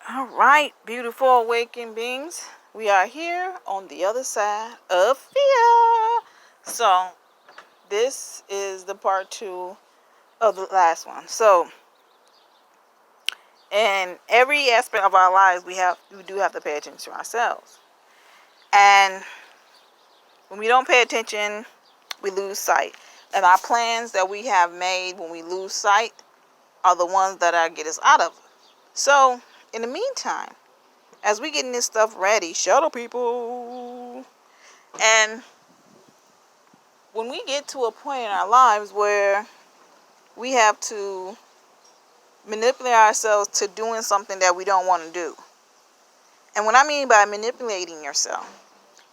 All right, beautiful awakened beings. We are here on the other side of fear. So, this is the part 2 of the last one. So, in every aspect of our lives, we do have to pay attention to ourselves. And when we don't pay attention, we lose sight. And our plans that we have made when we lose sight are the ones that get us out of it. So, in the meantime, as we getting this stuff ready, shuttle people, and when we get to a point in our lives where we have to manipulate ourselves to doing something that we don't want to do. And what I mean by manipulating yourself,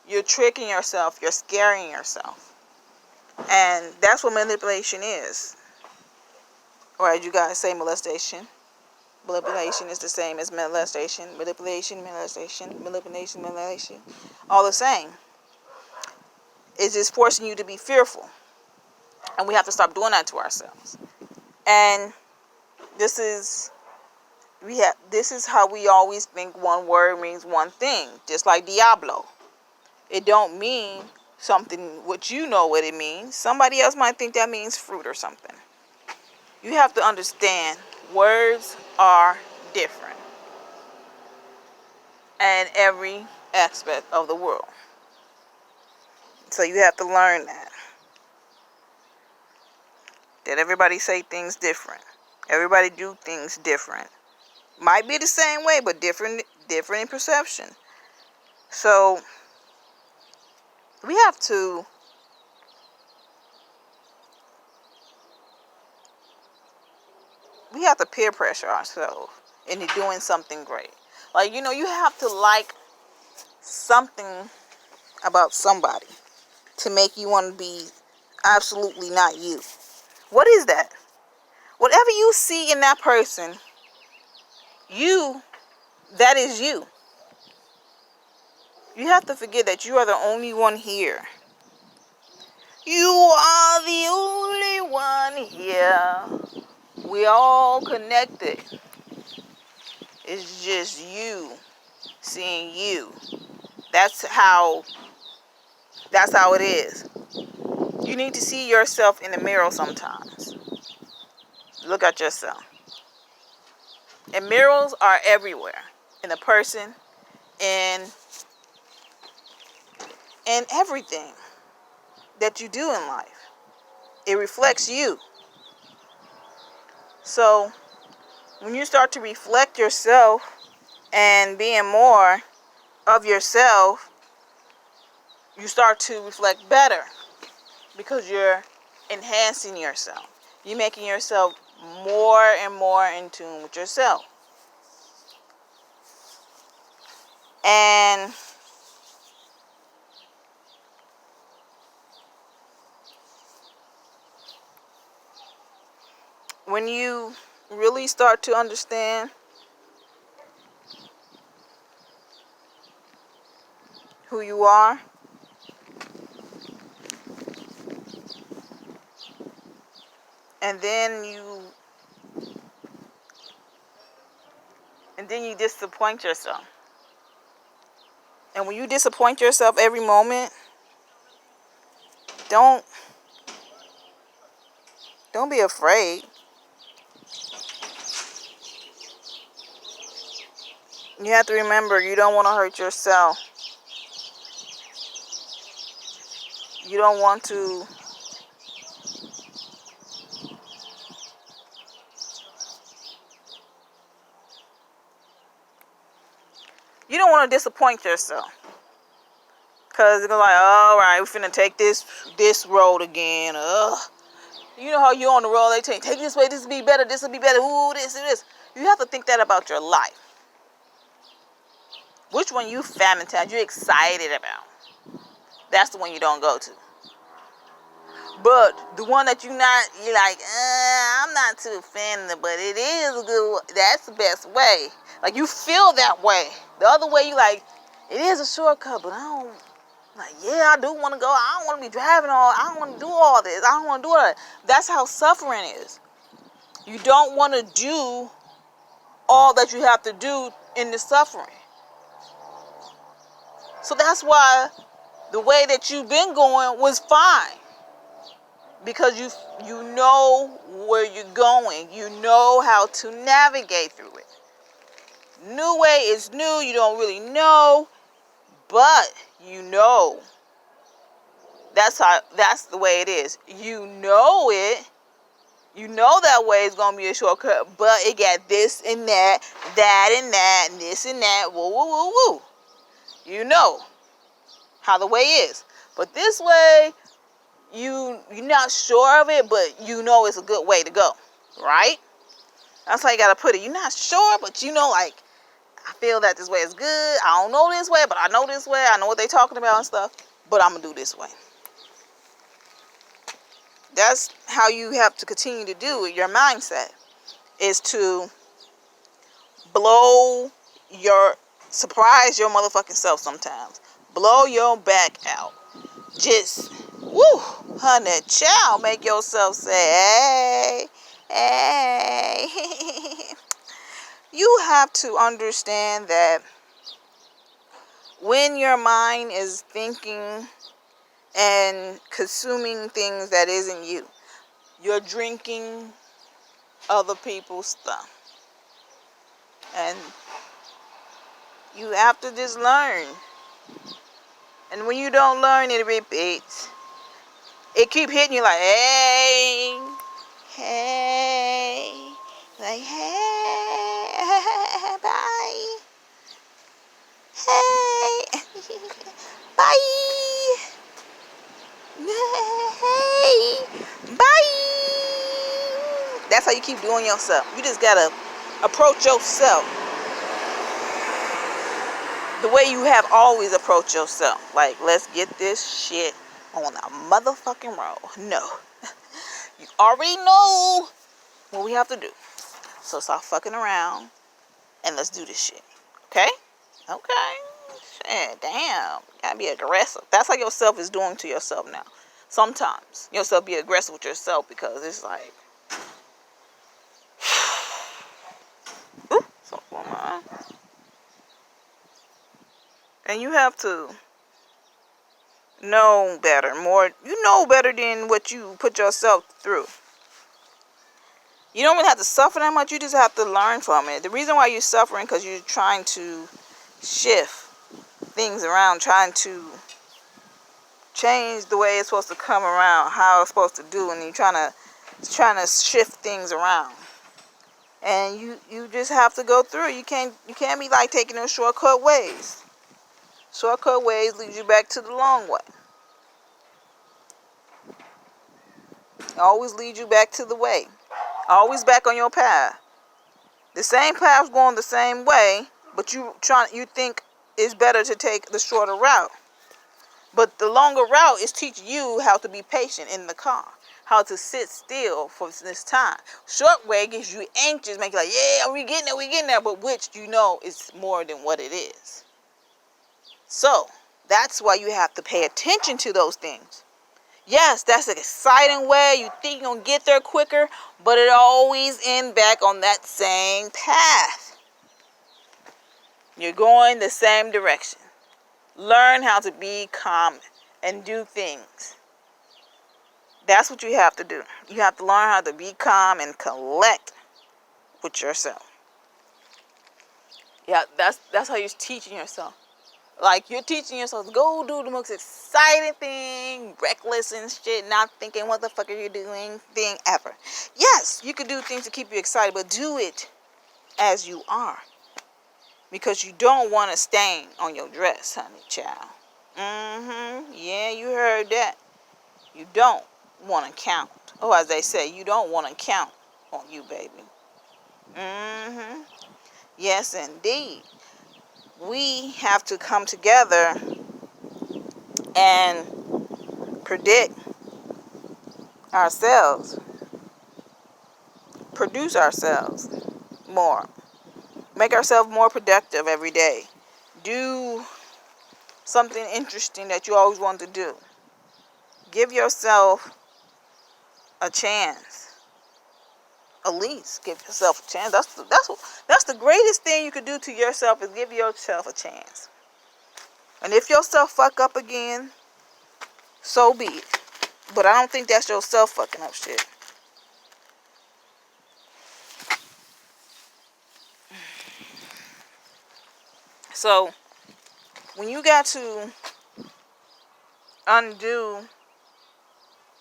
you're tricking yourself, you're scaring yourself. And that's what manipulation is. Or as you guys say, molestation. Manipulation is the same as molestation. Manipulation. All the same. It's just forcing you to be fearful. And we have to stop doing that to ourselves. And this is how we always think one word means one thing. Just like Diablo. It don't mean something what you know what it means. Somebody else might think that means fruit or something. You have to understand words are different in every aspect of the world. So you have to learn that everybody say things different. Everybody do things different. Might be the same way, but different in perception. So we have to peer pressure ourselves into doing something great. Like, you have to like something about somebody to make you want to be absolutely not you. What is that? Whatever you see in that person, that is you. You have to forget that you are the only one here. You are the only one here. We all connected. It's just you seeing you. That's how it is. You need to see yourself in the mirror sometimes. Look at yourself. And mirrors are everywhere. In a person, in everything that you do in life. It reflects you. So, when you start to reflect yourself and being more of yourself, you start to reflect better because you're enhancing yourself. You're making yourself more and more in tune with yourself. And when you really start to understand who you are, and then you disappoint yourself. And when you disappoint yourself every moment, don't be afraid. You have to remember, you don't want to hurt yourself. You don't want to disappoint yourself. Because it's like, all right, we're finna take this road again. You know how you're on the road, they take this way, this will be better, ooh, this. You have to think that about your life. Which one you you're excited about. That's the one you don't go to. But the one that you're like, I'm not too fan of, but it is a good one. That's the best way. Like, you feel that way. The other way, you like, it is a shortcut, but I don't, like, yeah, I do want to go. I don't want to be driving I don't want to do all this. I don't want to do all that. That's how suffering is. You don't want to do all that you have to do in the suffering. So that's why the way that you've been going was fine. Because you know where you're going. You know how to navigate through it. New way is new. You don't really know, but you know. That's the way it is. You know it. You know that way is gonna be a shortcut, but it got this and that, and this and that. Woo woo woo woo. You know how the way is. But this way, you're not sure of it, but you know it's a good way to go, right? That's how you gotta put it. You're not sure, but you know, like, I feel that this way is good. I don't know this way, but I know this way. I know what they're talking about and stuff, but I'm gonna do this way. That's how you have to continue to do it. Your mindset is to surprise your motherfucking self sometimes. Blow your back out. Just, woo, honey, child, make yourself say, hey, hey. You have to understand that when your mind is thinking and consuming things that isn't you, you're drinking other people's stuff. And you have to just learn. And when you don't learn, it repeats. It keep hitting you like, hey, hey, like, hey, bye, hey, bye, hey, bye. That's how you keep doing yourself. You just gotta approach yourself the way you have always approached yourself. Like, let's get this shit on a motherfucking roll. No. You already know what we have to do. So stop fucking around and let's do this shit. Okay? Okay. Shit, damn. You gotta be aggressive. That's how yourself is doing to yourself now. Sometimes yourself be aggressive with yourself because it's like, ooh, so on. And you have to know better, more. You know better than what you put yourself through. You don't really have to suffer that much. You just have to learn from it. The reason why you're suffering because you're trying to shift things around, trying to change the way it's supposed to come around, how it's supposed to do, and you're trying to shift things around. And you just have to go through it. You can't be like taking those shortcut ways. Shortcut ways lead you back to the long way. Always lead you back to the way. Always back on your path. The same path's going the same way, but you think it's better to take the shorter route. But the longer route is teaching you how to be patient in the car, how to sit still for this time. Short way gives you anxious, make you like, yeah, we getting there, but which you know is more than what it is. So that's why you have to pay attention to those things. Yes, that's an exciting way. You think you're going to get there quicker, but it always ends back on that same path. You're going the same direction. Learn how to be calm and do things. That's what you have to do. You have to learn how to be calm and collect with yourself. Yeah, that's how you're teaching yourself. Like, you're teaching yourself to go do the most exciting thing, reckless and shit, not thinking what the fuck are you doing thing ever. Yes, you can do things to keep you excited, but do it as you are. Because you don't want to stain on your dress, honey child. Yeah, you heard that. You don't want to count. Oh, as they say, you don't want to count on you, baby. Yes, indeed. We have to come together and predict ourselves, produce ourselves more, make ourselves more productive every day, do something interesting that you always wanted to do. Give yourself a chance At least give yourself a chance. That's the greatest thing you could do to yourself, is give yourself a chance. And if yourself fuck up again, so be it. But I don't think that's yourself fucking up shit. So when you got to undo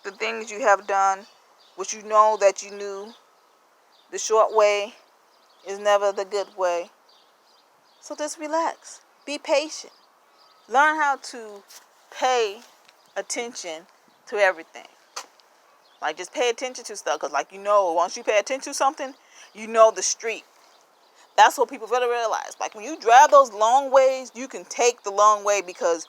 the things you have done, which you know that you knew the short way is never the good way. So just relax. Be patient. Learn how to pay attention to everything. Like, just pay attention to stuff. Because, like, once you pay attention to something, you know the street. That's what people better realize. Like, when you drive those long ways, you can take the long way because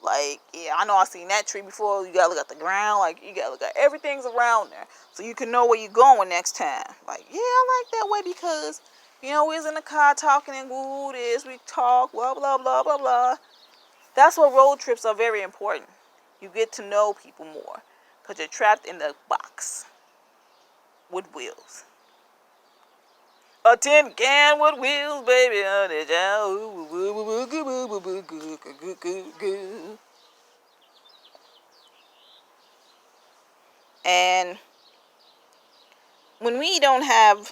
like, yeah, I know I've seen that tree before. You gotta look at the ground. Like, you gotta look at everything's around there. So you can know where you're going next time. Like, yeah, I like that way because, we was in the car talking and woo this. We talk, blah, blah, blah, blah, blah. That's what road trips are very important. You get to know people more because you're trapped in the box with wheels. A tin can with wheels, baby. And when we don't have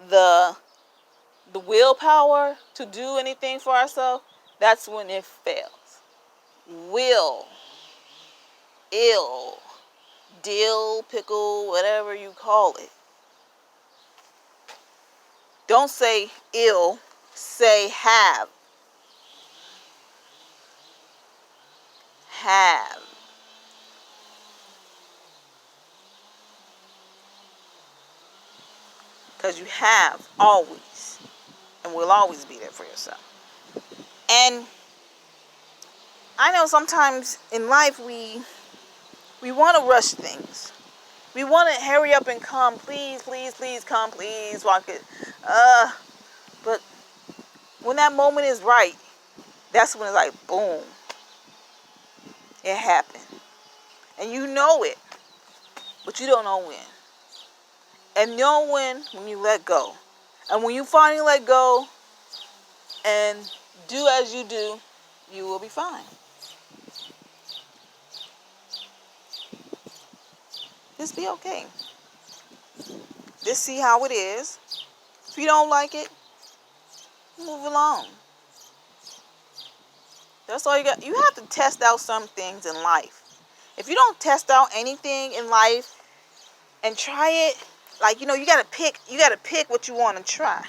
the willpower to do anything for ourselves, that's when it fails. Will, ill, dill, pickle, whatever you call it. Don't say ill, say have. Have. Because you have always, and will always be there for yourself. And I know sometimes in life we want to rush things. We want to hurry up and come, please, please, please come, please, walk it. But when that moment is right, that's when it's like, boom, it happened. And you know it, but you don't know when. And know when you let go. And when you finally let go and do as you do, you will be fine. Just be okay. Just see how it is. If you don't like it, move along. That's all you got. You have to test out some things in life. If you don't test out anything in life and try it, like, you gotta pick what you want to try.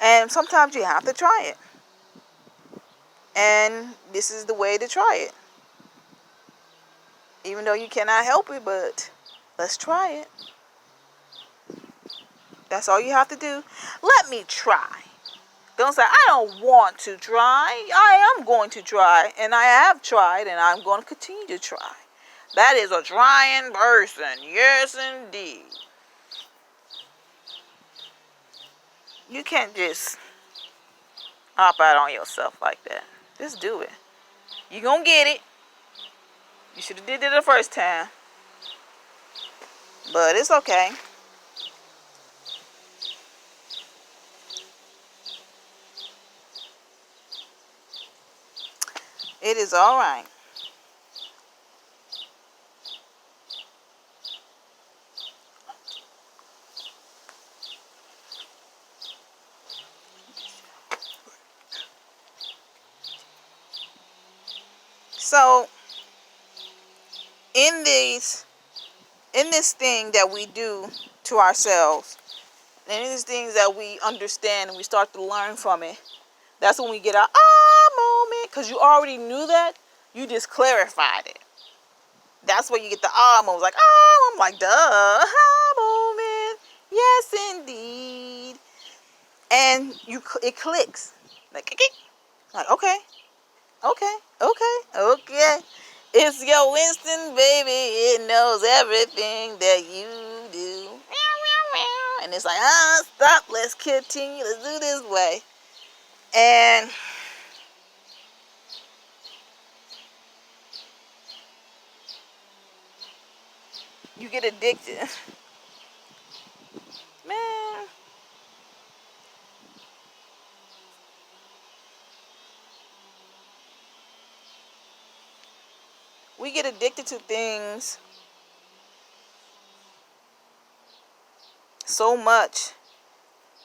And sometimes you have to try it. And this is the way to try it. Even though you cannot help it, but let's try it. That's all you have to do. Let me try. Don't say, I don't want to try. I am going to try. And I have tried, and I'm going to continue to try. That is a trying person. Yes, indeed. You can't just hop out on yourself like that. Just do it. You're going to get it. You should have did it the first time. But it's okay. It is all right. So, in this thing that we do to ourselves, and in these things that we understand and we start to learn from it, that's when we get our moment, because you already knew that, you just clarified it. That's where you get the moment. Like, I'm like, duh, moment. Yes, indeed. And it clicks. Like, okay. It's your Winston, baby. It knows everything that you do. And it's like, stop. Let's continue. Let's do this way. And You get addicted. Man. We get addicted to things so much,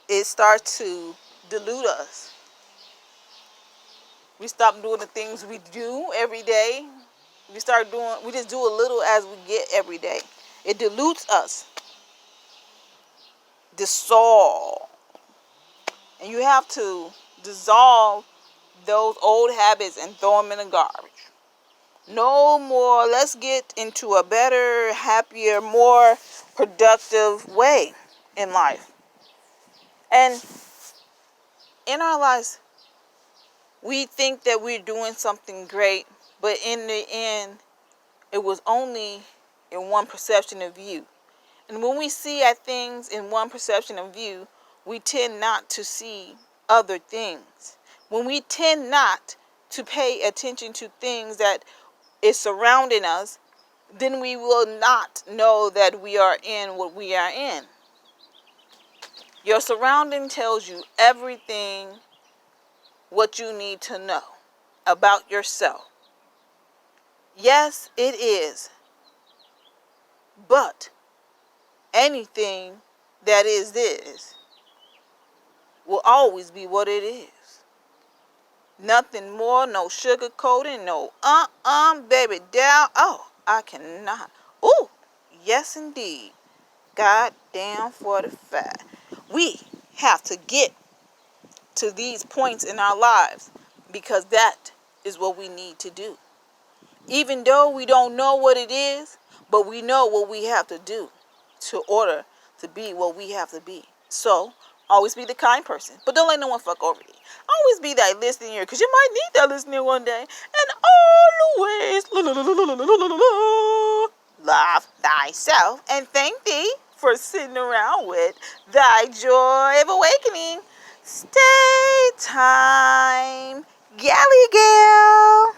it starts to dilute us. We stop doing the things we do every day. We just do a little as we get every day. It dilutes us. Dissolve. And you have to dissolve those old habits and throw them in the garbage. No more. Let's get into a better, happier, more productive way in life. And in our lives, we think that we're doing something great, but in the end, it was only in one perception of view. And when we see at things in one perception of view, we tend not to see other things. When we tend not to pay attention to things that is surrounding us, then we will not know that we are in what we are in. Your surrounding tells you everything what you need to know about yourself. Yes, it is. But anything that is this will always be what it is. Nothing more, no sugarcoating, no baby down. Oh, I cannot. Oh, yes indeed. Goddamn 45. We have to get to these points in our lives because that is what we need to do. Even though we don't know what it is, but we know what we have to do to order to be what we have to be. So, always be the kind person, but don't let no one fuck over you. Always be that listening ear, because you might need that listening one day. And always love thyself and thank thee for sitting around with thy joy of awakening. Stay time, galley gal.